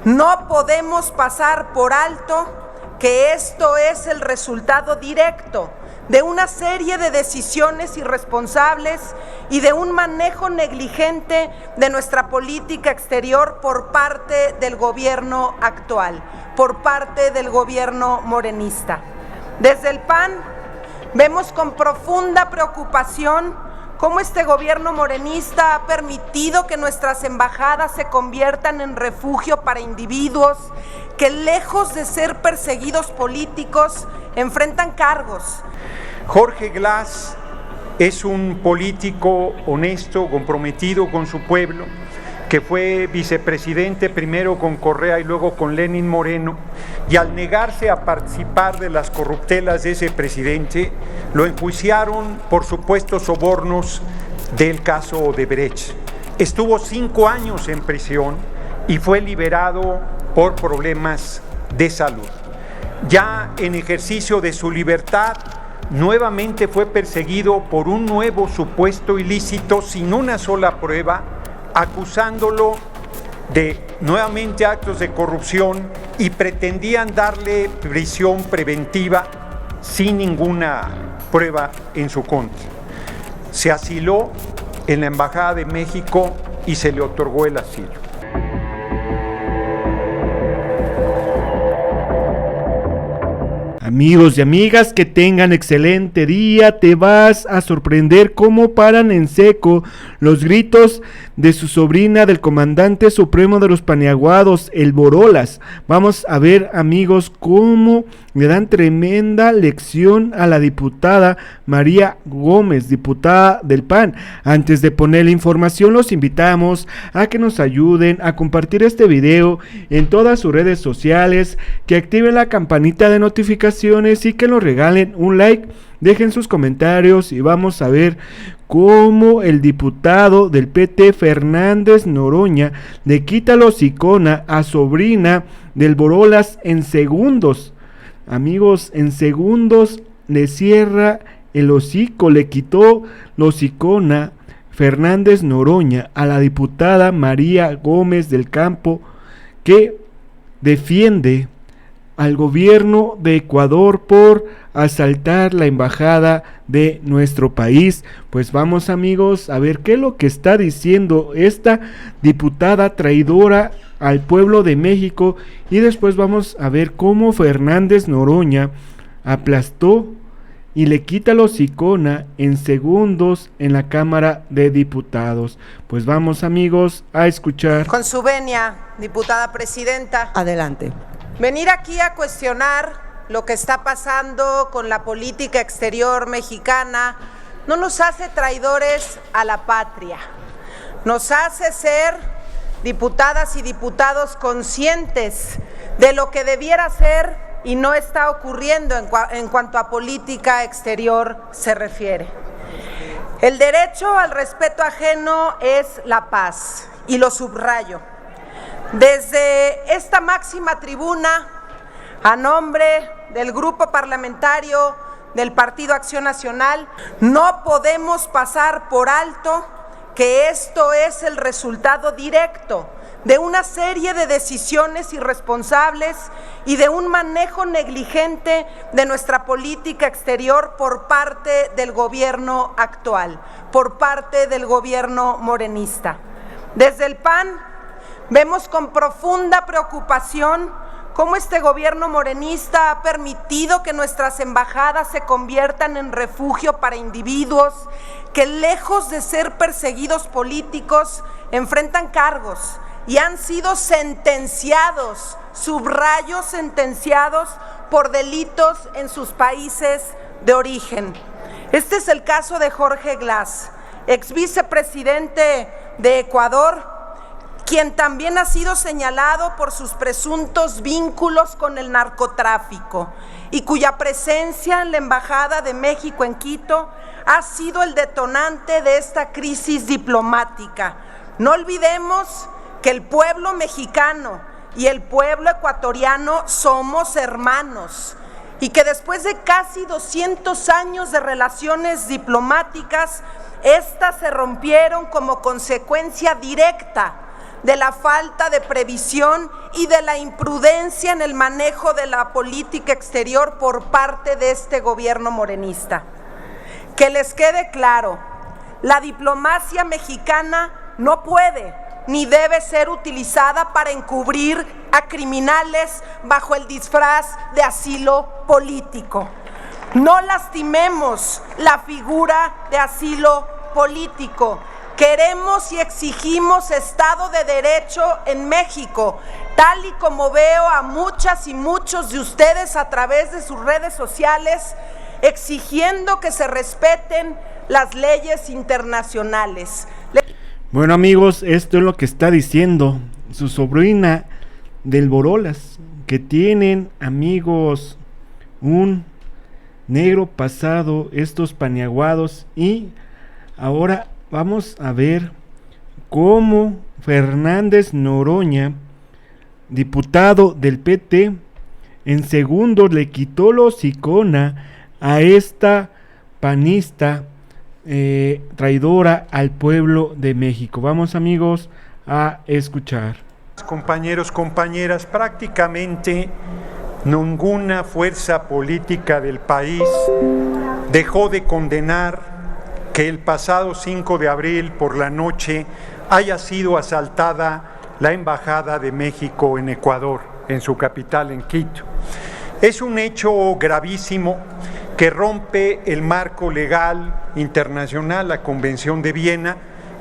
No podemos pasar por alto que esto es el resultado directo de una serie de decisiones irresponsables y de un manejo negligente de nuestra política exterior por parte del gobierno actual, por parte del gobierno morenista. Desde el PAN vemos con profunda preocupación cómo este gobierno morenista ha permitido que nuestras embajadas se conviertan en refugio para individuos que, lejos de ser perseguidos políticos, enfrentan cargos. Jorge Glass es un político honesto, comprometido con su pueblo, que fue vicepresidente primero con Correa y luego con Lenín Moreno, y al negarse a participar de las corruptelas de ese presidente, lo enjuiciaron por supuestos sobornos del caso Odebrecht. Estuvo 5 años en prisión y fue liberado por problemas de salud. Ya en ejercicio de su libertad, nuevamente fue perseguido por un nuevo supuesto ilícito sin una sola prueba, acusándolo de nuevamente actos de corrupción, y pretendían darle prisión preventiva sin ninguna prueba en su contra. Se asiló en la Embajada de México y se le otorgó el asilo. Amigos y amigas, que tengan excelente día. Te vas a sorprender cómo paran en seco los gritos de su sobrina del comandante supremo de los Paniaguados, el Borolas. Vamos a ver, amigos, cómo le dan tremenda lección a la diputada María Gómez, diputada del PAN. Antes de poner la información, los invitamos a que nos ayuden a compartir este video en todas sus redes sociales, que activen la campanita de notificaciones y que nos regalen un like. Dejen sus comentarios y vamos a ver cómo el diputado del PT, Fernández Noroña, le quita la hocicona a sobrina del Borolas en segundos. Amigos, en segundos le cierra el hocico, le quitó la hocicona Fernández Noroña a la diputada María Gómez del Campo, que defiende al gobierno de Ecuador por asaltar la embajada de nuestro país. Pues vamos, amigos, a ver qué es lo que está diciendo esta diputada traidora al pueblo de México, y después vamos a ver cómo Fernández Noroña aplastó y le quita la hocicona en segundos en la Cámara de Diputados. Pues vamos, amigos, a escuchar. Con su venia, diputada presidenta. Adelante. Venir aquí a cuestionar lo que está pasando con la política exterior mexicana no nos hace traidores a la patria, nos hace ser diputadas y diputados conscientes de lo que debiera ser y no está ocurriendo en cuanto a política exterior se refiere. El derecho al respeto ajeno es la paz, y lo subrayo. Desde esta máxima tribuna, a nombre del grupo parlamentario del Partido Acción Nacional, no podemos pasar por alto que esto es el resultado directo de una serie de decisiones irresponsables y de un manejo negligente de nuestra política exterior por parte del gobierno actual, por parte del gobierno morenista. Desde el PAN vemos con profunda preocupación cómo este gobierno morenista ha permitido que nuestras embajadas se conviertan en refugio para individuos que, lejos de ser perseguidos políticos, enfrentan cargos y han sido sentenciados, subrayo sentenciados, por delitos en sus países de origen. Este es el caso de Jorge Glass, ex vicepresidente de Ecuador, quien también ha sido señalado por sus presuntos vínculos con el narcotráfico y cuya presencia en la Embajada de México en Quito ha sido el detonante de esta crisis diplomática. No olvidemos que el pueblo mexicano y el pueblo ecuatoriano somos hermanos, y que después de casi 200 años de relaciones diplomáticas, estas se rompieron como consecuencia directa de la falta de previsión y de la imprudencia en el manejo de la política exterior por parte de este gobierno morenista. Que les quede claro, la diplomacia mexicana no puede ni debe ser utilizada para encubrir a criminales bajo el disfraz de asilo político. No lastimemos la figura de asilo político. Queremos y exigimos Estado de Derecho en México, tal y como veo a muchas y muchos de ustedes a través de sus redes sociales, exigiendo que se respeten las leyes internacionales. Bueno, amigos, esto es lo que está diciendo su sobrina del Borolas, que tienen, amigos, un negro pasado estos paniaguados, y ahora vamos a ver cómo Fernández Noroña, diputado del PT, en segundos le quitó la hocicona a esta panista traidora al pueblo de México. Vamos, amigos, a escuchar. Compañeros, compañeras, prácticamente ninguna fuerza política del país dejó de condenar que el pasado 5 de abril por la noche haya sido asaltada la Embajada de México en Ecuador, en su capital, en Quito. Es un hecho gravísimo que rompe el marco legal internacional, la Convención de Viena,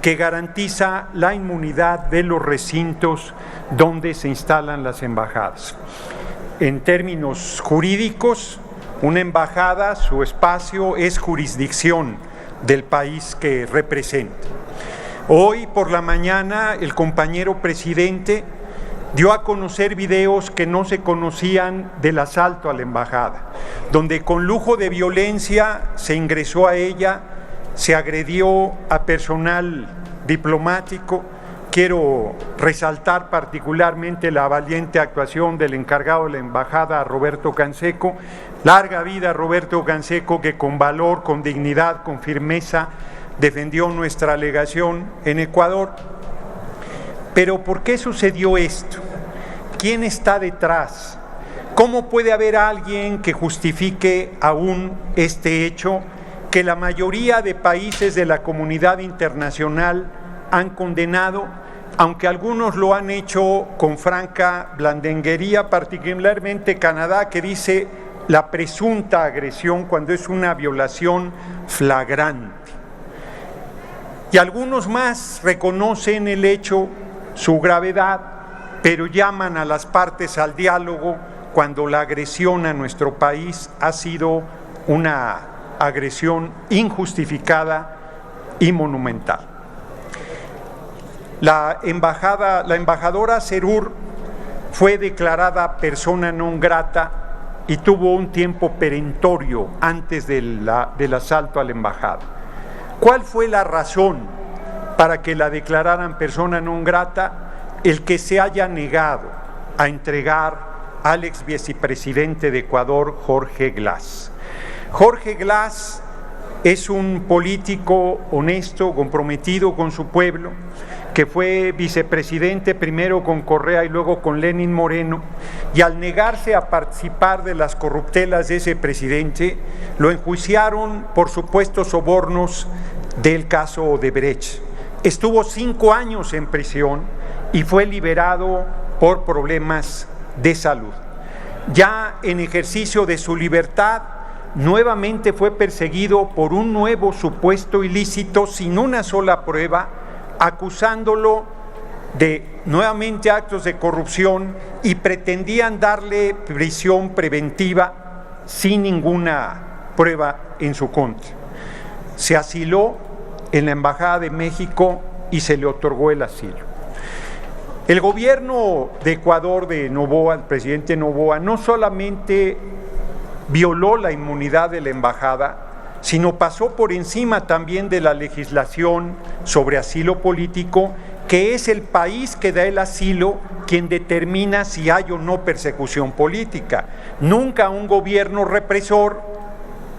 que garantiza la inmunidad de los recintos donde se instalan las embajadas. En términos jurídicos, una embajada, su espacio es jurisdicción del país que representa. Hoy por la mañana el compañero presidente dio a conocer videos que no se conocían del asalto a la embajada, donde con lujo de violencia se ingresó a ella, se agredió a personal diplomático. Quiero resaltar particularmente la valiente actuación del encargado de la embajada, Roberto Canseco. Larga vida Roberto Canseco, que con valor, con dignidad, con firmeza defendió nuestra legación en Ecuador. Pero ¿por qué sucedió esto? ¿Quién está detrás? ¿Cómo puede haber alguien que justifique aún este hecho que la mayoría de países de la comunidad internacional han condenado, aunque algunos lo han hecho con franca blandenguería, particularmente Canadá, que dice la presunta agresión cuando es una violación flagrante? Y algunos más reconocen el hecho, su gravedad, pero llaman a las partes al diálogo cuando la agresión a nuestro país ha sido una agresión injustificada y monumental. La embajadora Serur fue declarada persona non grata y tuvo un tiempo perentorio antes del asalto a la embajada. ¿Cuál fue la razón para que la declararan persona non grata? El que se haya negado a entregar al ex vicepresidente de Ecuador, Jorge Glass. Jorge Glass es un político honesto, comprometido con su pueblo, que fue vicepresidente primero con Correa y luego con Lenín Moreno, y al negarse a participar de las corruptelas de ese presidente, lo enjuiciaron por supuestos sobornos del caso Odebrecht. Estuvo 5 años en prisión y fue liberado por problemas de salud. Ya en ejercicio de su libertad, nuevamente fue perseguido por un nuevo supuesto ilícito sin una sola prueba, acusándolo de nuevamente actos de corrupción, y pretendían darle prisión preventiva sin ninguna prueba en su contra. Se asiló en la Embajada de México y se le otorgó el asilo. El gobierno de Ecuador de Noboa, el presidente Noboa, no solamente violó la inmunidad de la embajada, sino pasó por encima también de la legislación sobre asilo político, que es el país que da el asilo quien determina si hay o no persecución política. Nunca un gobierno represor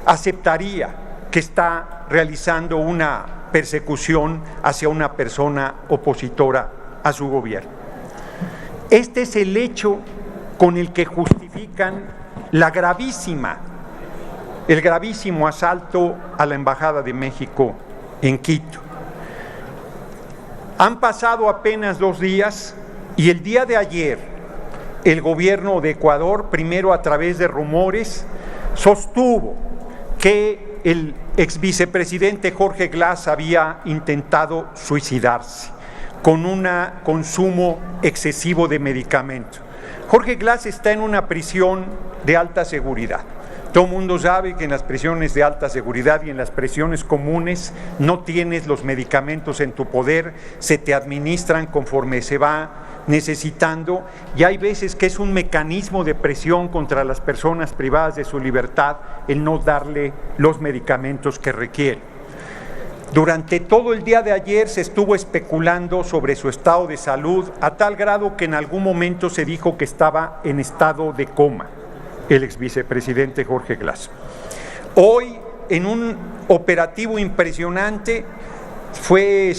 aceptaría que está realizando una persecución hacia una persona opositora a su gobierno. Este es el hecho con el que justifican el gravísimo asalto a la Embajada de México en Quito. Han pasado apenas 2 días y el día de ayer el gobierno de Ecuador, primero a través de rumores, sostuvo que el ex vicepresidente Jorge Glass había intentado suicidarse con un consumo excesivo de medicamentos. Jorge Glass está en una prisión de alta seguridad. Todo el mundo sabe que en las prisiones de alta seguridad y en las prisiones comunes no tienes los medicamentos en tu poder, se te administran conforme se va necesitando, y hay veces que es un mecanismo de presión contra las personas privadas de su libertad el no darle los medicamentos que requieren. Durante todo el día de ayer se estuvo especulando sobre su estado de salud a tal grado que en algún momento se dijo que estaba en estado de coma el ex vicepresidente Jorge Glass. Hoy, en un operativo impresionante, fue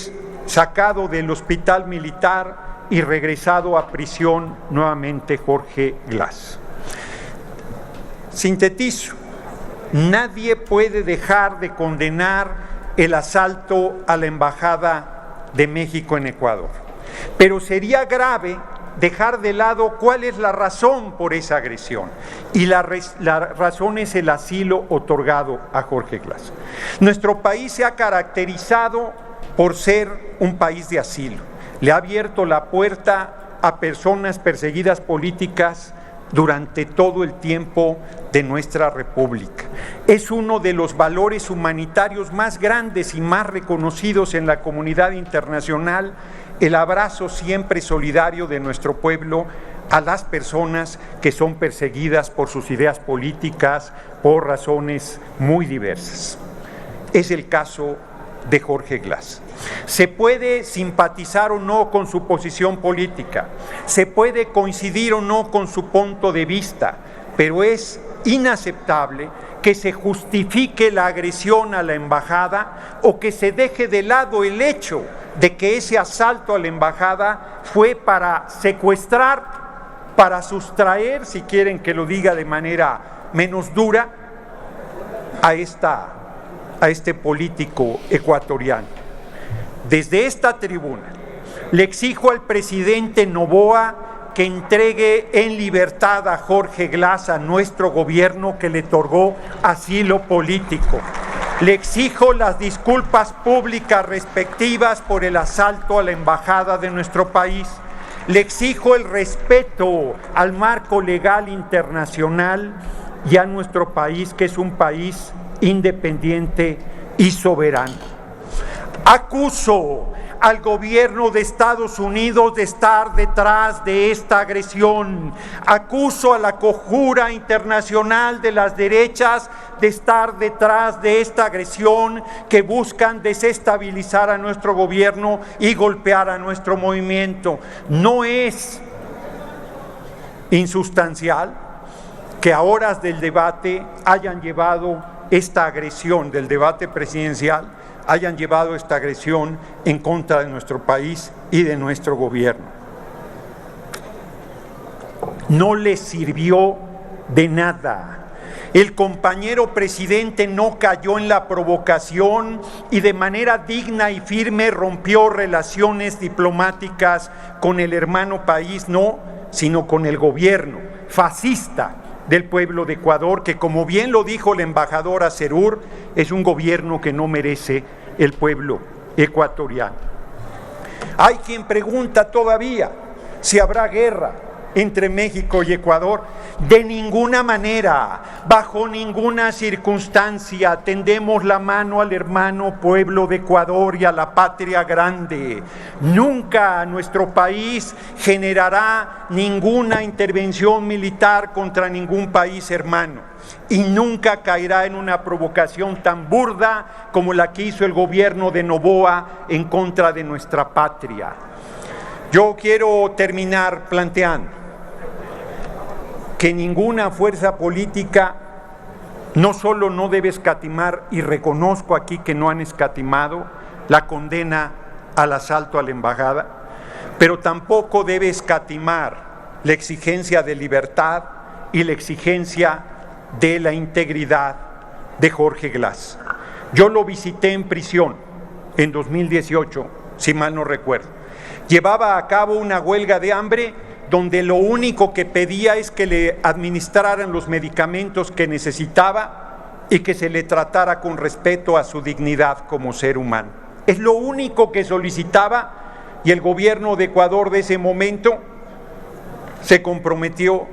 sacado del hospital militar y regresado a prisión nuevamente Jorge Glass. Sintetizo, nadie puede dejar de condenar el asalto a la Embajada de México en Ecuador, pero sería grave dejar de lado cuál es la razón por esa agresión, y la razón es el asilo otorgado a Jorge Glass. Nuestro país se ha caracterizado por ser un país de asilo. Le ha abierto la puerta a personas perseguidas políticas durante todo el tiempo de nuestra República. Es uno de los valores humanitarios más grandes y más reconocidos en la comunidad internacional, el abrazo siempre solidario de nuestro pueblo a las personas que son perseguidas por sus ideas políticas, por razones muy diversas. Es el caso de Jorge Glass. Se puede simpatizar o no con su posición política, se puede coincidir o no con su punto de vista, pero es inaceptable que se justifique la agresión a la embajada o que se deje de lado el hecho de que ese asalto a la embajada fue para secuestrar, para sustraer, si quieren que lo diga de manera menos dura, a este político ecuatoriano. Desde esta tribuna le exijo al presidente Noboa que entregue en libertad a Jorge Glass, a nuestro gobierno que le otorgó asilo político. Le exijo las disculpas públicas respectivas por el asalto a la embajada de nuestro país. Le exijo el respeto al marco legal internacional y a nuestro país, que es un país independiente y soberano. Acuso al gobierno de Estados Unidos de estar detrás de esta agresión. Acuso a la conjura internacional de las derechas de estar detrás de esta agresión que buscan desestabilizar a nuestro gobierno y golpear a nuestro movimiento. No es insustancial que a horas del debate hayan llevado esta agresión, del debate presidencial, hayan llevado esta agresión en contra de nuestro país y de nuestro gobierno. No les sirvió de nada. El compañero presidente no cayó en la provocación y de manera digna y firme rompió relaciones diplomáticas con el hermano país, no, sino con el gobierno fascista del pueblo de Ecuador, que, como bien lo dijo la embajadora Serur, es un gobierno que no merece el pueblo ecuatoriano. Hay quien pregunta todavía si habrá guerra entre México y Ecuador. De ninguna manera, bajo ninguna circunstancia, tendemos la mano al hermano pueblo de Ecuador y a la patria grande. Nunca nuestro país generará ninguna intervención militar contra ningún país hermano y nunca caerá en una provocación tan burda como la que hizo el gobierno de Noboa en contra de nuestra patria. Yo quiero terminar planteando que ninguna fuerza política no solo no debe escatimar, y reconozco aquí que no han escatimado la condena al asalto a la embajada, pero tampoco debe escatimar la exigencia de libertad y la exigencia de la integridad de Jorge Glass. Yo lo visité en prisión en 2018, si mal no recuerdo. Llevaba a cabo una huelga de hambre donde lo único que pedía es que le administraran los medicamentos que necesitaba y que se le tratara con respeto a su dignidad como ser humano. Es lo único que solicitaba, y el gobierno de Ecuador de ese momento se comprometió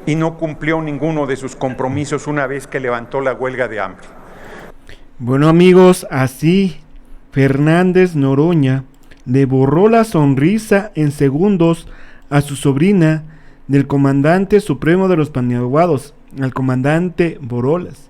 y no cumplió ninguno de sus compromisos una vez que levantó la huelga de hambre. Bueno, amigos, así Fernández Noroña le borró la sonrisa en segundos a su sobrina del comandante supremo de los Paniaguados, al comandante Borolas.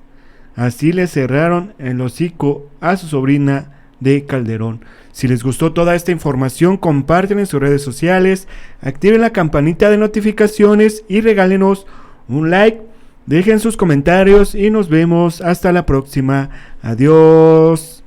Así le cerraron el hocico a su sobrina de Calderón. Si les gustó toda esta información, comparten en sus redes sociales, activen la campanita de notificaciones y regálenos un like, dejen sus comentarios y nos vemos hasta la próxima. Adiós.